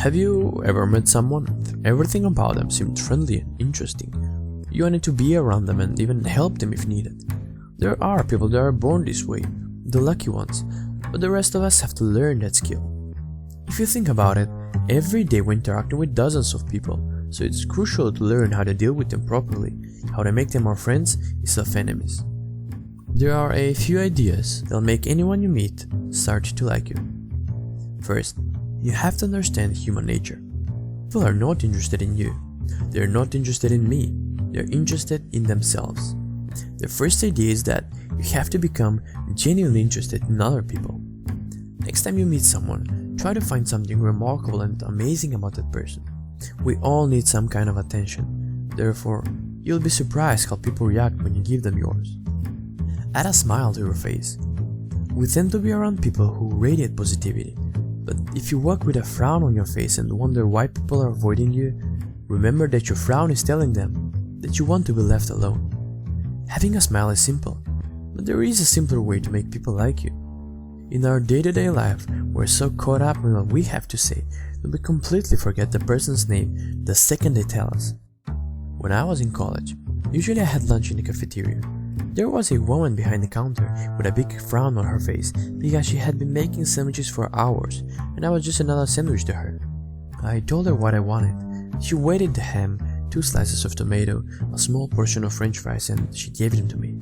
Have you ever met someone and everything about them seemed friendly and interesting? You wanted to be around them and even help them if needed. There are people that are born this way, the lucky ones, but the rest of us have to learn that skill. If you think about it, every day we're interacting with dozens of people, so it's crucial to learn how to deal with them properly, how to make them our friends instead of enemies. There are a few ideas that'll make anyone you meet start to like you. First, you have to understand human nature. People are not interested in you. They're not interested in me. They're interested in themselves. The first idea is that you have to become genuinely interested in other people. Next time you meet someone, try to find something remarkable and amazing about that person. We all need some kind of attention. Therefore, you'll be surprised how people react when you give them yours. Add a smile to your face. We tend to be around people who radiate positivity. But if you walk with a frown on your face and wonder why people are avoiding you, remember that your frown is telling them that you want to be left alone. Having a smile is simple, but there is a simpler way to make people like you. In our day-to-day life, we're so caught up in what we have to say that we completely forget the person's name the second they tell us. When I was in college, usually I had lunch in the cafeteria. There was a woman behind the counter with a big frown on her face because she had been making sandwiches for hours and I was just another sandwich to her. I told her what I wanted. She weighted the ham, 2 slices of tomato, a small portion of french fries, and she gave them to me.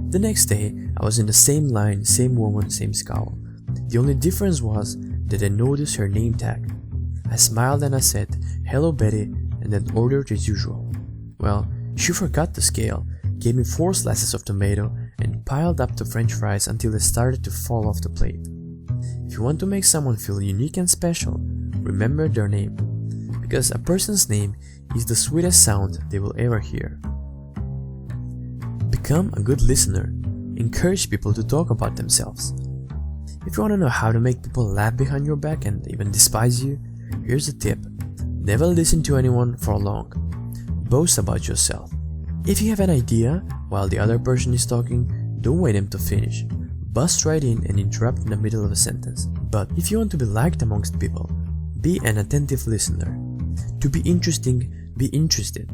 The next day, I was in the same line, same woman, same scowl. The only difference was that I noticed her name tag. I smiled and I said, "Hello Betty," and then ordered as usual. Well, she forgot the scale, gave me 4 slices of tomato, and piled up the french fries until they started to fall off the plate. If you want to make someone feel unique and special, remember their name, because a person's name is the sweetest sound they will ever hear. Become a good listener. Encourage people to talk about themselves. If you want to know how to make people laugh behind your back and even despise you, here's a tip. Never listen to anyone for long. Boast about yourself. If you have an idea while the other person is talking, don't wait them to finish. Bust right in and interrupt in the middle of a sentence. But if you want to be liked amongst people, be an attentive listener. To be interesting, be interested.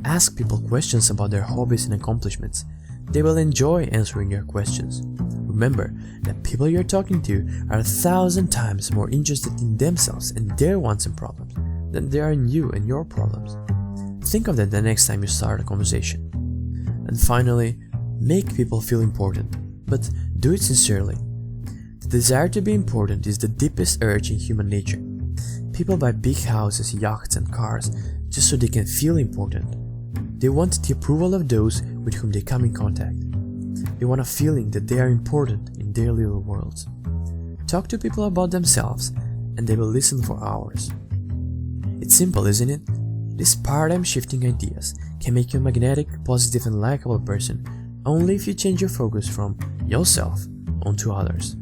Ask people questions about their hobbies and accomplishments. They will enjoy answering your questions. Remember that people you're talking to are 1,000 times more interested in themselves and their wants and problems than they are in you and your problems. Think of that the next time you start a conversation. And finally, make people feel important, but do it sincerely. The desire to be important is the deepest urge in human nature. People buy big houses, yachts and cars just so they can feel important. They want the approval of those with whom they come in contact. They want a feeling that they are important in their little worlds. Talk to people about themselves and they will listen for hours. It's simple, isn't it? These paradigm-shifting ideas can make you a magnetic, positive and likable person only if you change your focus from yourself onto others.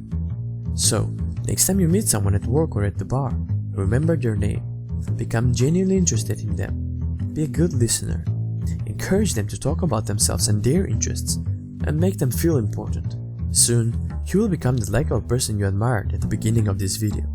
So, next time you meet someone at work or at the bar, remember their name. Become genuinely interested in them. Be a good listener. Encourage them to talk about themselves and their interests, and make them feel important. Soon, you will become the likable person you admired at the beginning of this video.